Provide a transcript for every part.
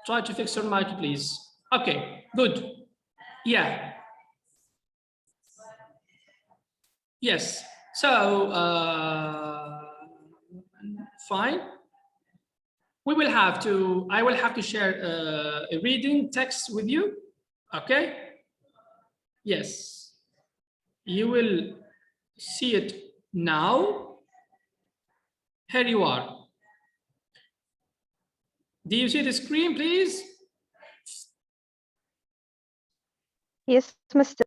Try to fix your mic, please. Okay, good. Yeah. Yes. So, fine. I will have to share a reading text with you. Okay. Yes. You will see it now. Here you are. Do you see the screen, please? Yes, Mr.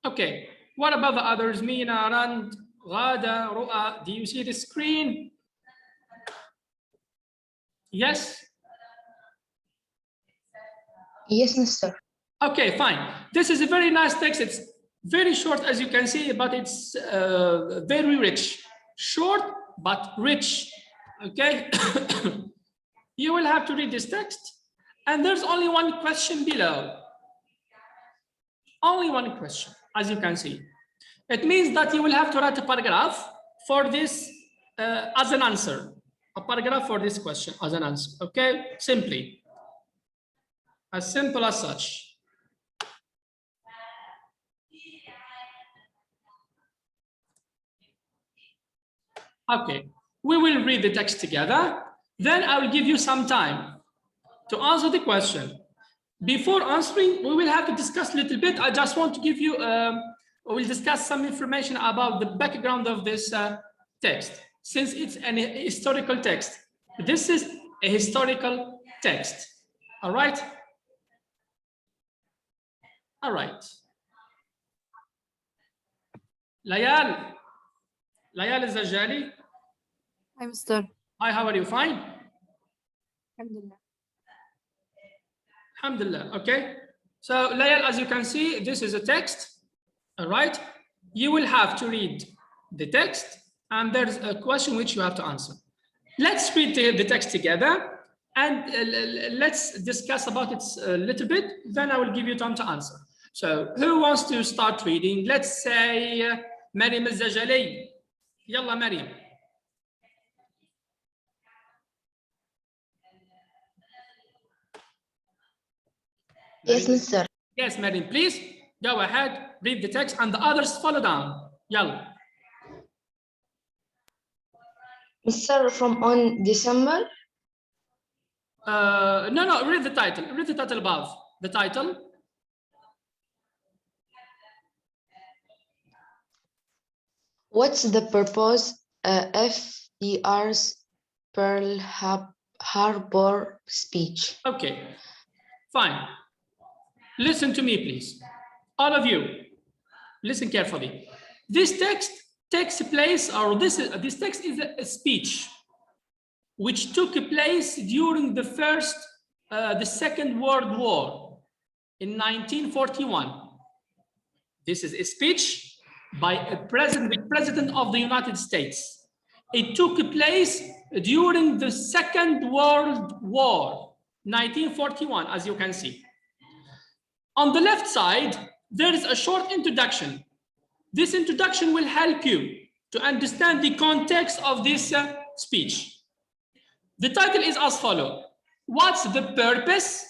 Okay. What about the others? Mina, Rand, Ghada, Ru'a. Do you see the screen? Yes? Yes, Mr. Okay, fine. This is a very nice text. It's very short, as you can see, but it's very rich. Short, but rich. Okay? You will have to read this text. And there's only one question below. Only one question, as you can see. It means that you will have to write a paragraph for this as an answer. A paragraph for this question as an answer. Okay? Simply. As simple as such. Okay, we will read the text together. Then I will give you some time to answer the question. Before answering, we will have to discuss a little bit. I just want to give you, we'll discuss some information about the background of this text. Since it's an historical text, this is a historical text. All right? All right. Layal Al-Zajjali. Hi, Mr. Hi, how are you? Fine? Alhamdulillah. Alhamdulillah. Okay. So, Layal, as you can see, this is a text. All right. You will have to read the text, and there's a question which you have to answer. Let's read the text together, and let's discuss about it a little bit. Then I will give you time to answer. So, who wants to start reading? Let's say Maryam Al-Zajjali. Yalla, Maryam. Yes, Mr. Yes, Maryam, please go ahead, read the text, and the others follow down. Yalla. Mr. From on December. No, read the title. Read the title above. The title. What's the purpose FDR's Pearl Harbor speech? Okay, fine. Listen to me, please. All of you, listen carefully. This text takes place, or this text is a speech which took place during the Second World War in 1941. This is a speech by the President of the United States. It took place during the Second World War, 1941, as you can see. On the left side, there is a short introduction. This introduction will help you to understand the context of this speech. The title is as follows. What's the purpose?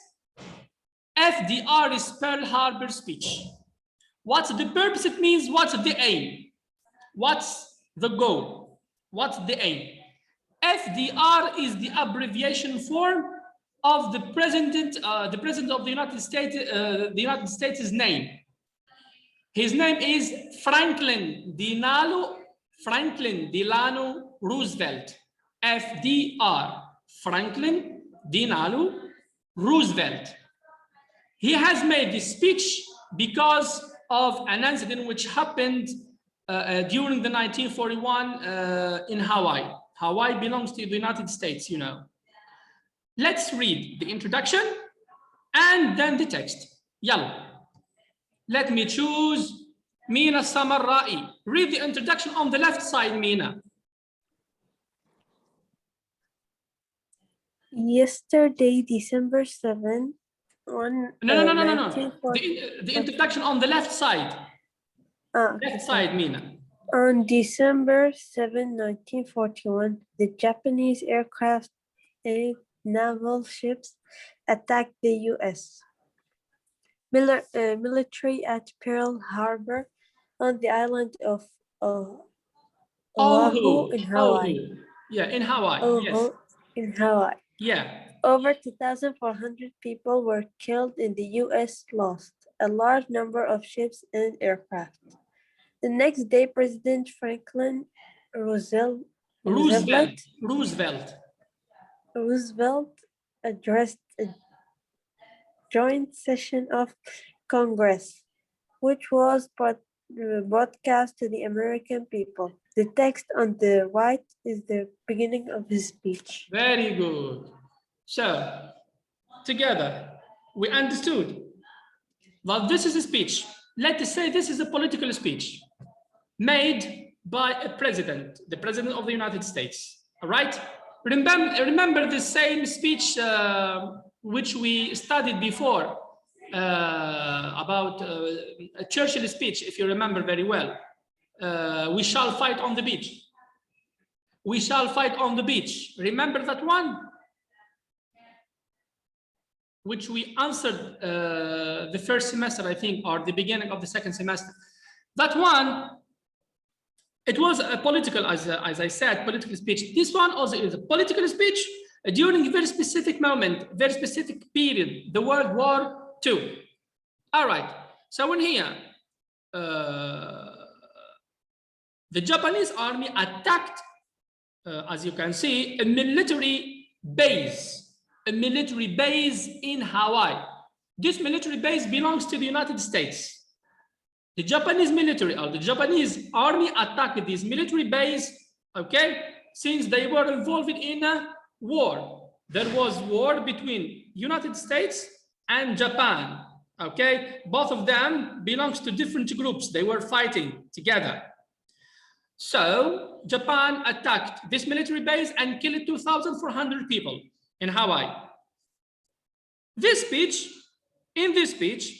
FDR's Pearl Harbor speech. What's the purpose? It means what's the aim? What's the goal? What's the aim? FDR is the abbreviation form of the president of the United States' name. His name is Franklin Delano Roosevelt. FDR, Franklin Delano Roosevelt. He has made this speech because of an incident which happened during the 1941 in Hawaii. Hawaii belongs to the United States, you know. Let's read the introduction and then the text. Yalla. Let me choose Mina Samarra'i. Read the introduction on the left side, Mina. Yesterday, December 7th, on No. The introduction on the left side. Left side, Mina. On December 7, 1941, the Japanese aircraft naval ships attacked the U.S. Military at Pearl Harbor on the island of Oahu in Hawaii. Oahu. Yeah, in Hawaii. Yes. Oahu in Hawaii. Yeah. Over 2,400 people were killed and the U.S. lost a large number of ships and aircraft. The next day, President Franklin Roosevelt addressed a joint session of Congress, which was broadcast to the American people. The text on the right is the beginning of his speech. Very good. So, together, we understood. Well, this is a speech. Let us say this is a political speech made by a president, the president of the United States. All right? Remember the same speech which we studied before about a Churchill speech, if you remember very well. We shall fight on the beach. We shall fight on the beach. Remember that one? Which we answered the first semester, I think, or the beginning of the second semester. That one, it was a political, as I said, political speech. This one also is a political speech during a very specific moment, very specific period, the World War II. All right, so in here, the Japanese army attacked, as you can see, a military base in Hawaii. This military base belongs to the United States. The Japanese military or the Japanese army attacked this military base, okay, since they were involved in a war. There was war between United States and Japan, okay? Both of them belongs to different groups. They were fighting together. So Japan attacked this military base and killed 2,400 people in Hawaii. In this speech,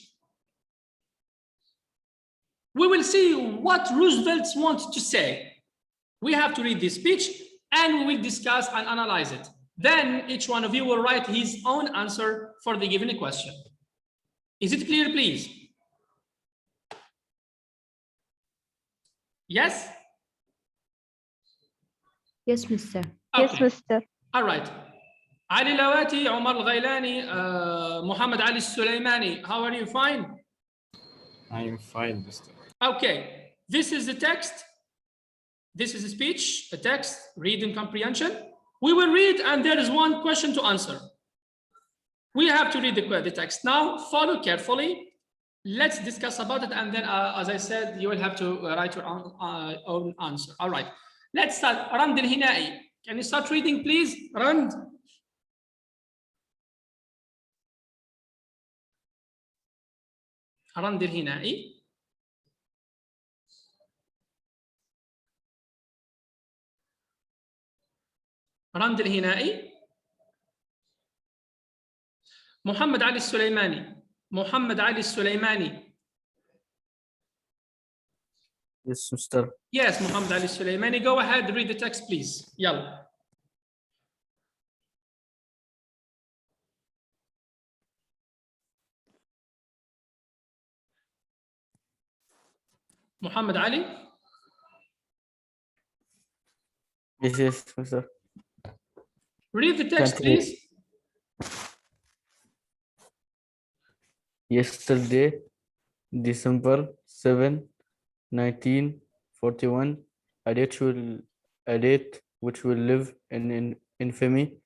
we will see what Roosevelt wants to say. We have to read this speech and we will discuss and analyze it. Then each one of you will write his own answer for the given question. Is it clear, please? Yes? Yes, Mr. Yes, Okay. Mr. All right. Ali Lawati, Omar Al-Ghailani, Muhammad Ali Sulaimani, how are you? Fine? I am fine, Mr. Okay, this is the text. This is a speech, a text, reading comprehension. We will read and there is one question to answer. We have to read the text. Now, follow carefully. Let's discuss about it. And then, as I said, you will have to write your own answer. All right, let's start. Rand Al-Hinai. Can you start reading, please? Rand. Rand Al-Hinai. رند الهنائي. محمد علي السليماني. محمد علي السليماني. Yes, Mr. Yes, Muhammad Ali Sulaimani. Go ahead, read the text, please. Yalla. Muhammad Ali. Yes, Mr. Read the text, Continue. please. Yesterday, December 7, 1941, a date which will live in infamy,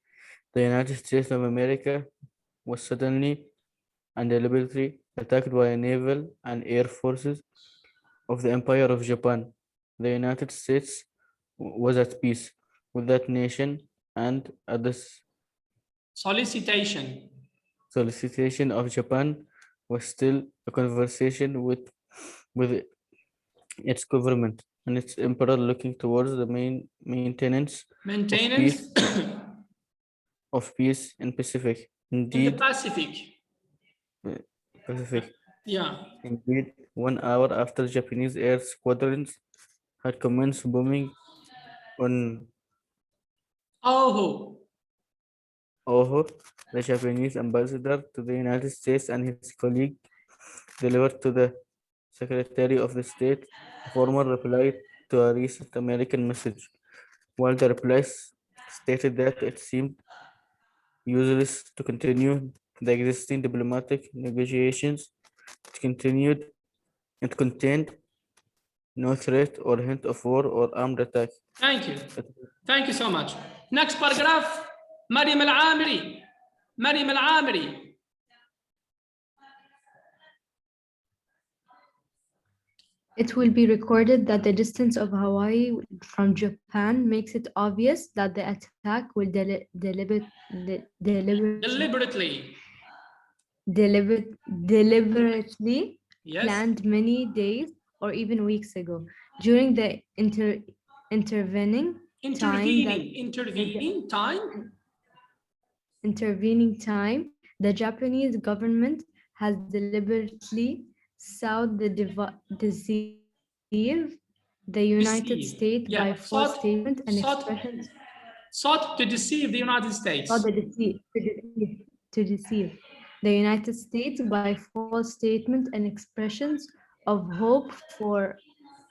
the United States of America was suddenly and deliberately attacked by naval and air forces of the Empire of Japan. The United States was at peace with that nation, and at the Solicitation. solicitation of Japan was still a conversation with its government and its emperor looking towards the maintenance Maintenance of peace in Pacific. in the Indeed, Pacific. Yeah. Indeed, 1 hour after Japanese air squadrons had commenced bombing on Oahu. Oho, the Japanese ambassador to the United States, and his colleague delivered to the Secretary of the State a formal reply to a recent American message. While the reply stated that it seemed useless to continue the existing diplomatic negotiations, it contained no threat or hint of war or armed attack. Thank you. Thank you so much. Next paragraph, Mariam Al-Amiri. Mariam Al-Amiri. It will be recorded that the distance of Hawaii from Japan makes it obvious that the attack will deliberately Yes. planned many days or even weeks ago. During the intervening time, the Japanese government has deliberately sought to deceive the United States by false statements and expressions. Sought to deceive the United States. To deceive the United States by false statements and expressions of hope for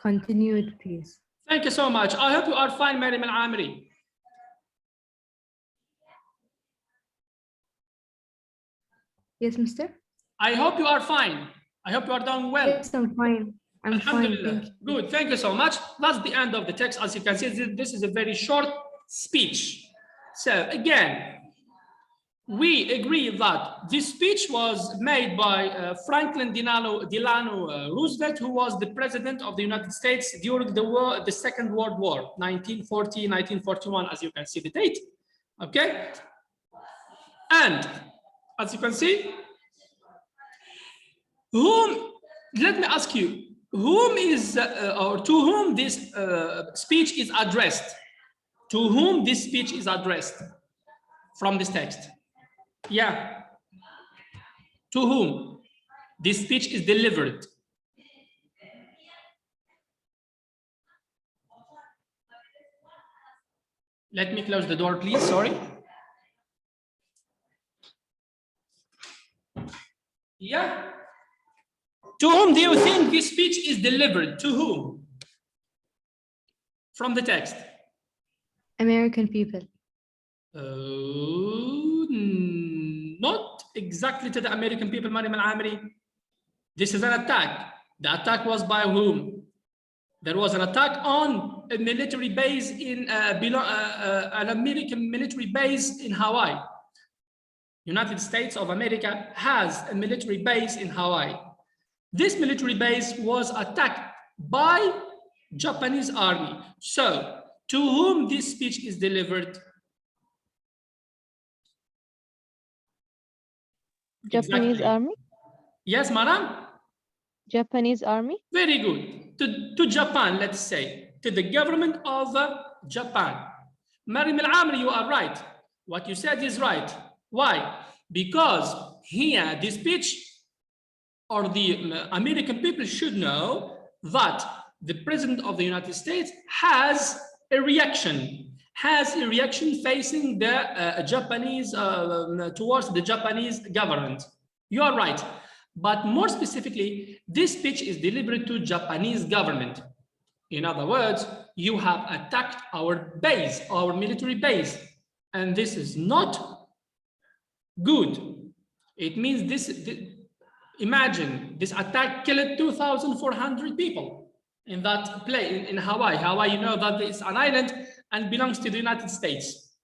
continued peace. Thank you so much. I hope you are fine, Mariam Al-Amiri. Yes, mister? I hope you are fine. I hope you are doing well. Yes, I'm fine. I'm fine. Alhamdulillah. Thank you. Good. Thank you so much. That's the end of the text. As you can see, this is a very short speech. So again, we agree that this speech was made by Franklin Delano Roosevelt, who was the president of the United States during the Second World War, 1940, 1941, as you can see the date. Okay. And as you can see, let me ask you, whom is or to whom this speech is addressed? To whom this speech is addressed from this text? Yeah. To whom this speech is delivered? Let me close the door, please. Sorry. Yeah. To whom do you think this speech is delivered? To whom? From the text. American people. Not exactly to the American people, Mariam Al-Amiri. This is an attack. The attack was by whom? There was an attack on a military base in an American military base in Hawaii. United States of America has a military base in Hawaii. This military base was attacked by Japanese army. So, to whom this speech is delivered? Japanese Exactly. army? Yes, madam? Japanese army? Very good. To Japan, let's say, to the government of Japan. Mariam Al-Amiri, you are right. What you said is right. Why? Because here, this speech, or the American people should know that the president of the United States has a reaction facing the Japanese, towards the Japanese government. You are right. But more specifically, this speech is delivered to Japanese government. In other words, you have attacked our base, our military base, and this is not good. It means imagine this attack killed 2,400 people in that place in Hawaii. Hawaii, you know that it's an island and belongs to the United States.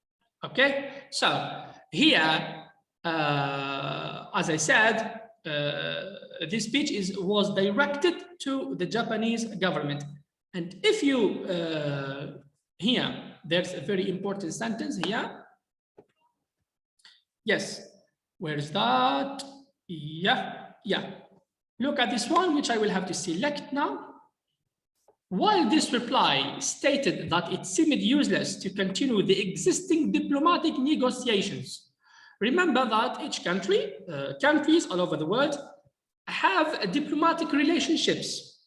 Okay, so here, as I said, this speech was directed to the Japanese government. And if you here, there's a very important sentence here. Yes, where is that? Yeah. Look at this one, which I will have to select now. While this reply stated that it seemed useless to continue the existing diplomatic negotiations, remember that each country, countries all over the world, have diplomatic relationships.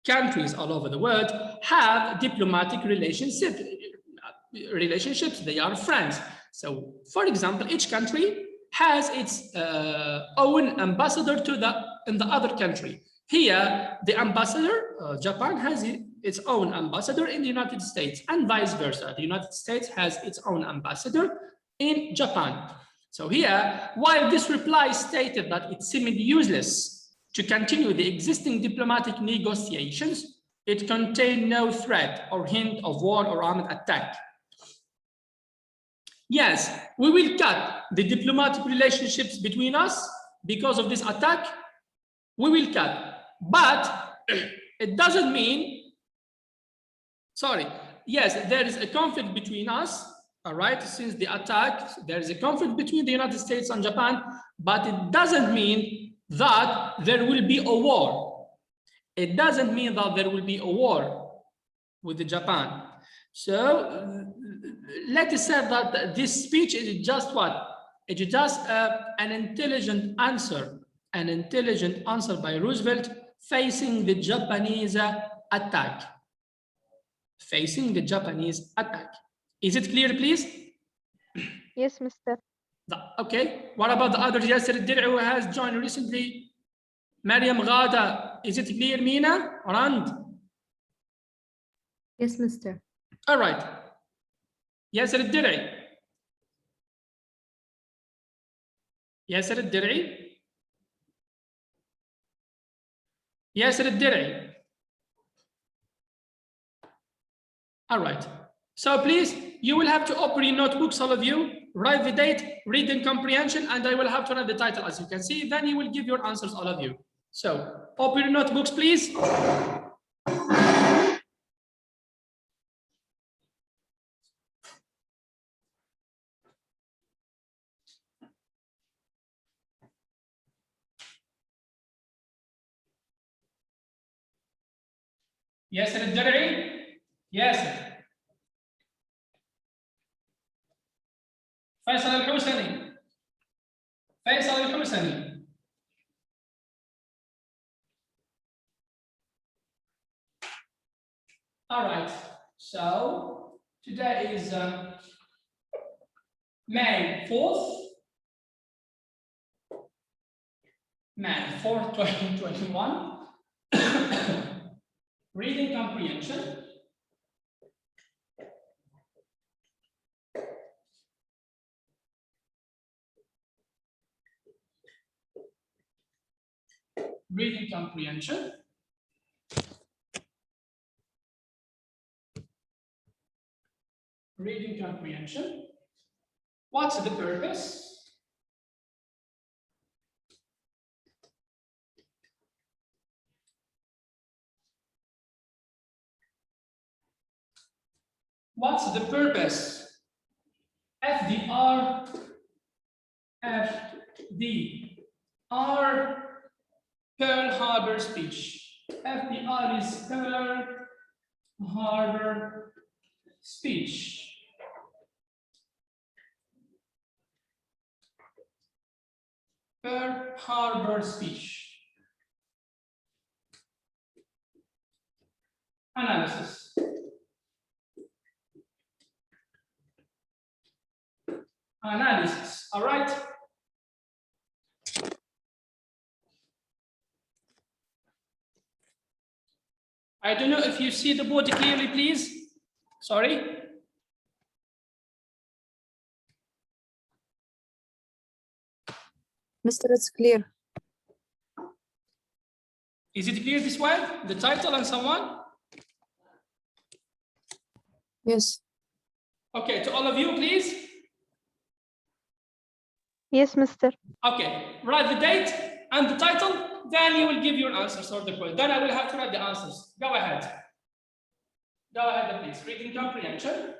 Countries all over the world have diplomatic relationships. They are friends. So, for example, each country has its own ambassador in the other country. Here, the ambassador, Japan has its own ambassador in the United States, and vice versa. The United States has its own ambassador in Japan. So here, while this reply stated that it seemed useless to continue the existing diplomatic negotiations, it contained no threat or hint of war or armed attack. Yes, we will cut the diplomatic relationships between us because of this attack. We will cut, but it doesn't mean, sorry, yes, there is a conflict between us, all right, since the attack, there is a conflict between the United States and Japan, but it doesn't mean that there will be a war. It doesn't mean that there will be a war with Japan. So let us say that this speech is just what? It's just an intelligent answer by Roosevelt facing the Japanese attack. Facing the Japanese attack. Is it clear, please? Yes, Mr. Okay. What about the other Yasser al-Dir'i who has joined recently? Mariam Ghada. Is it clear, Mina? Rand? Yes, Mr. All right. Yasser al-Dir'i. Yasser al-Dir'i. Yasser al-Dir'i. All right. So please, you will have to open your notebooks, all of you, write the date, reading comprehension, and I will have to write the title, as you can see. Then you will give your answers, all of you. So open your notebooks, please. ياسر الدرعي. ياسر. فيصل الحوسني. فيصل الحوسني. All right. So today is May 4th. May 4th, 2021. Reading comprehension. Reading comprehension. Reading comprehension. What's the purpose? What's the purpose? FDR, Pearl Harbor speech. FDR is Pearl Harbor speech. Pearl Harbor speech. Analysis. Analysis. All right. I don't know if you see the board clearly, please. Sorry. Mr. It's clear. Is it clear this way? The title and so on? Yes. Okay, to all of you, please. Yes, Mr. Okay, write the date and the title, then you will give your answers or the question. Then I will have to write the answers. Go ahead. Go ahead, please. Reading comprehension.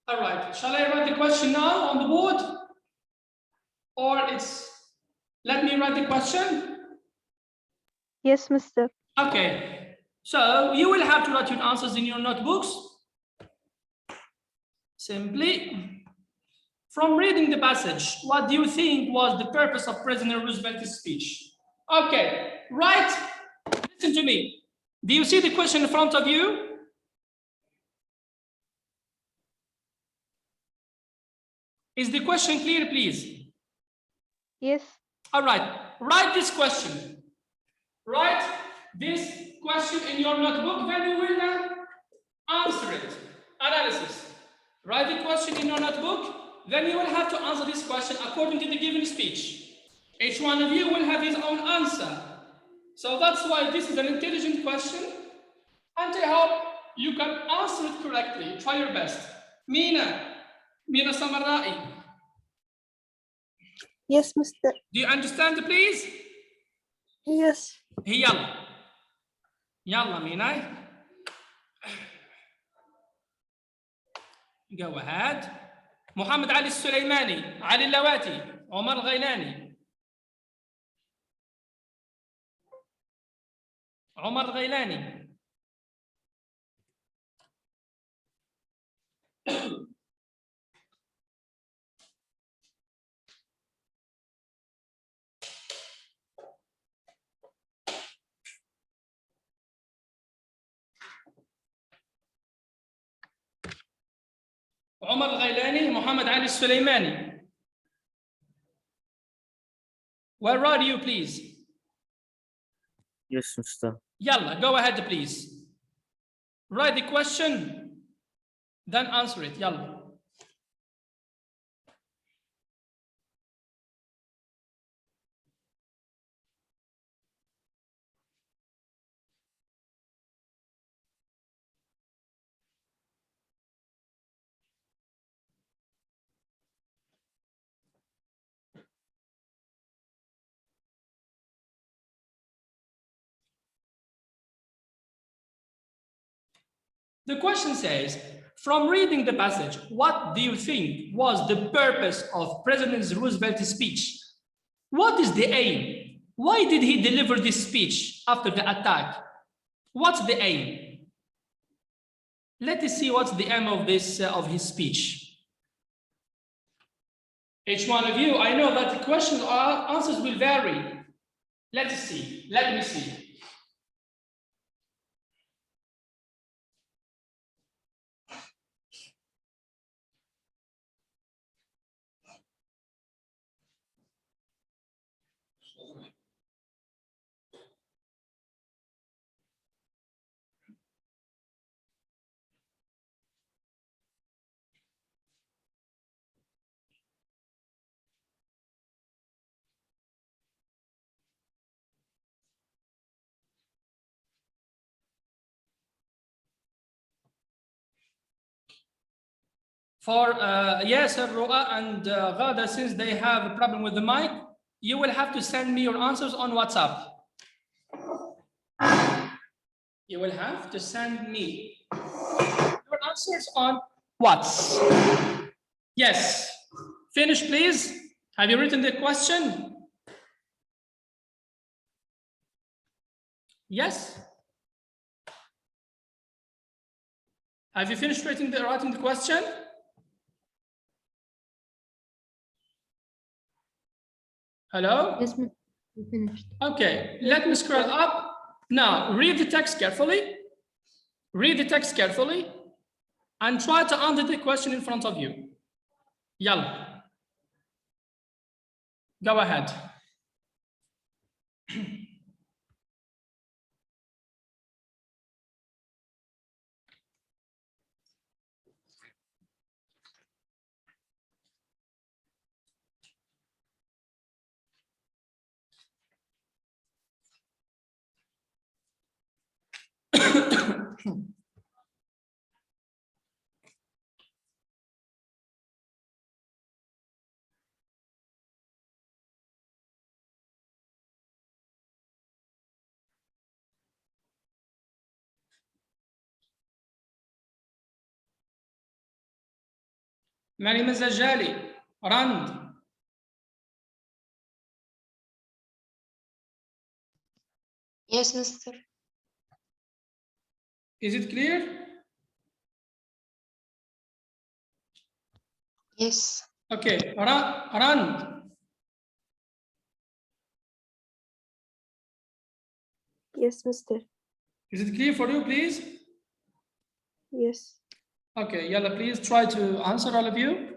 All right, shall I write the question now on the board? Or let me write the question? Yes, Mr. Okay, so you will have to write your answers in your notebooks. Simply, from reading the passage, what do you think was the purpose of President Roosevelt's speech? Okay, right, listen to me. Do you see the question in front of you? Is the question clear, please? Yes. All right, write this question. Write this question in your notebook, then you will answer it. Analysis. Write the question in your notebook, then you will have to answer this question according to the given speech. Each one of you will have his own answer. So that's why this is an intelligent question, and I hope you can answer it correctly. Try your best. Mina Samarai. Yes, Mr. Do you understand, please? Yes. يلا يلا مينا. Go ahead. محمد علي السليماني، علي اللواتي، عمر الغيلاني. عمر الغيلاني. عمر الغيلاني، محمد علي السليماني. Where are you, please? Yes, Mr. Yalla, go ahead, please. Write the question, then answer it. Yalla. The question says, from reading the passage, what do you think was the purpose of President Roosevelt's speech? What is the aim? Why did he deliver this speech after the attack? What's the aim? Let us see what's the aim of this of his speech. Each one of you, I know that the questions or answers will vary. Let us see. Let me see. For Yasser, Ru'a, and Ghada, since they have a problem with the mic, you will have to send me your answers on WhatsApp. You will have to send me your answers on WhatsApp. Yes. Finish, please. Have you written the question? Yes. Have you finished writing the question? Hello? Yes, we finished. Okay, let me scroll up. Now, read the text carefully. Read the text carefully and try to answer the question in front of you. Yalla. Go ahead. مريم الزجالي. Rand. Yes, Mr. Is it clear? Yes. Okay. Rand. Yes, Mr. Is it clear for you, please? Yes. Okay, Yalla, please try to answer, all of you.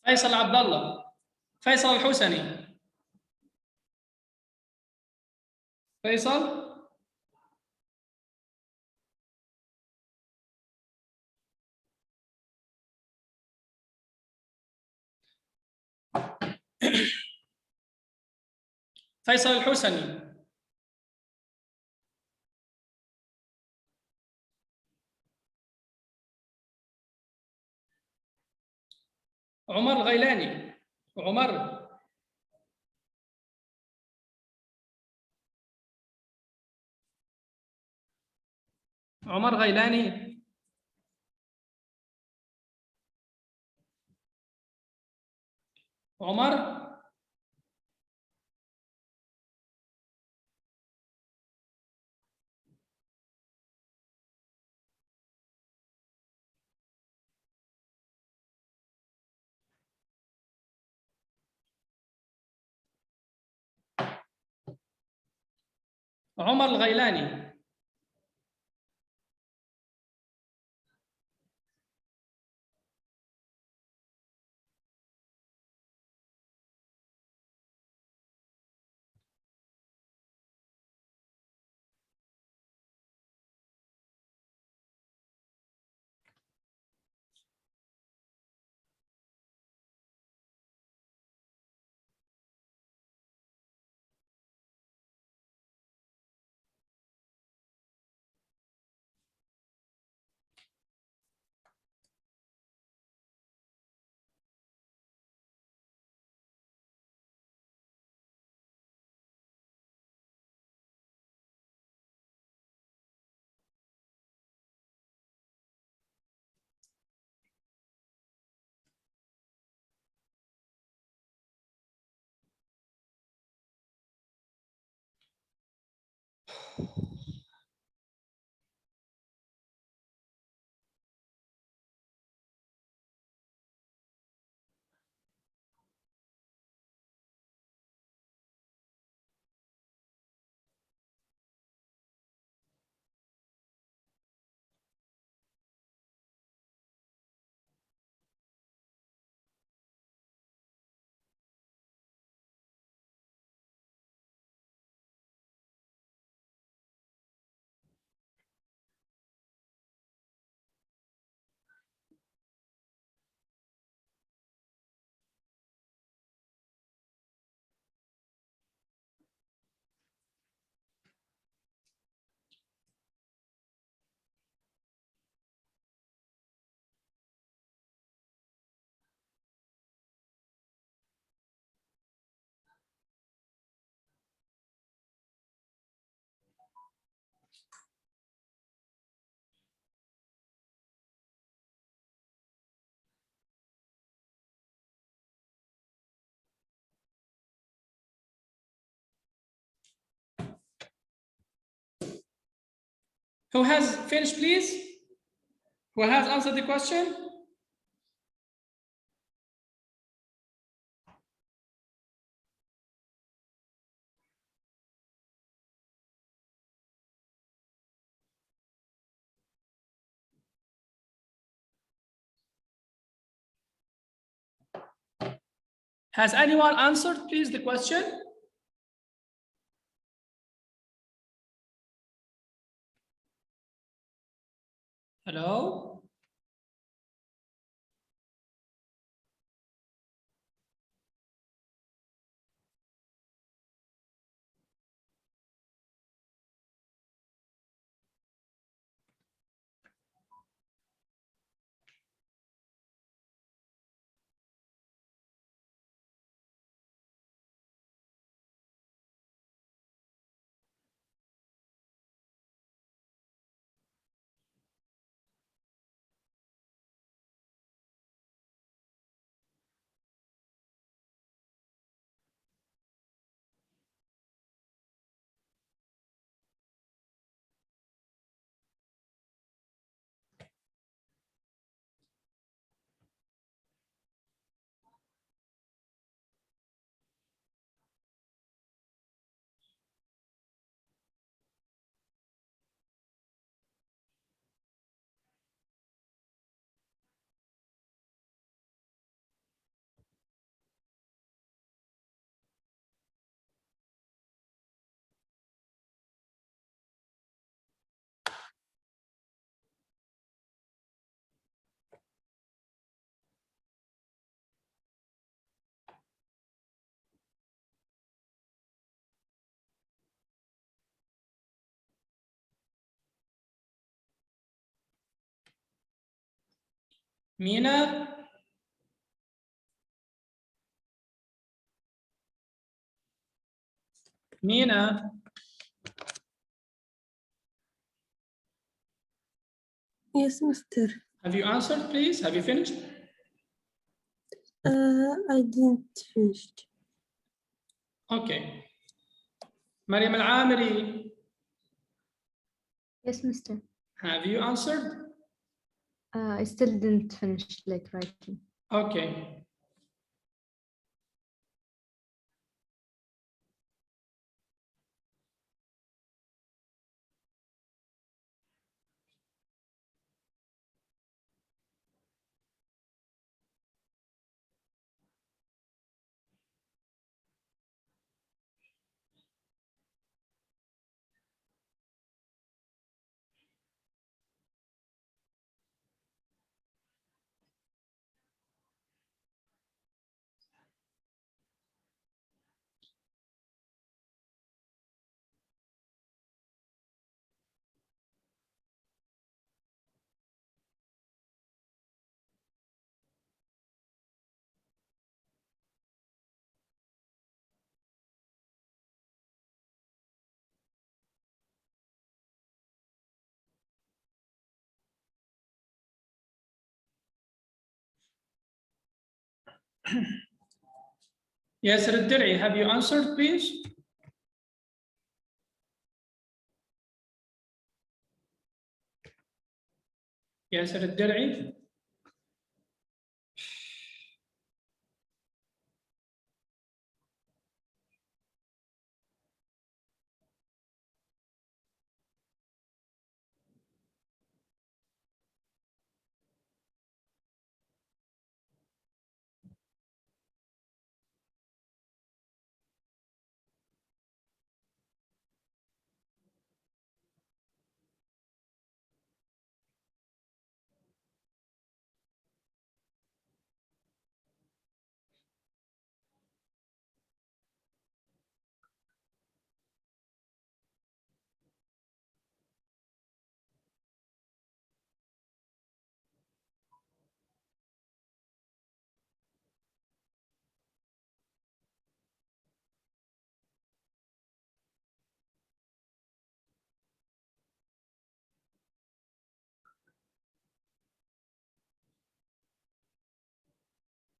فيصل عبد الله. فيصل الحسني. فيصل. فيصل الحسني. عمر الغيلاني. عمر. عمر غيلاني. عمر. عمر الغيلاني. Who has finished, please? Who has answered the question? Has anyone answered, please, the question? Hello? Mina? Mina? Yes, Mr. Have you answered, please? Have you finished? I didn't finish. Okay. Mariam Al-Amiri, Yes, Mr. have you answered? I still didn't finish like writing. Okay. Yes, Al-Dir'i, have you answered, please? Yes, Al-Dir'i.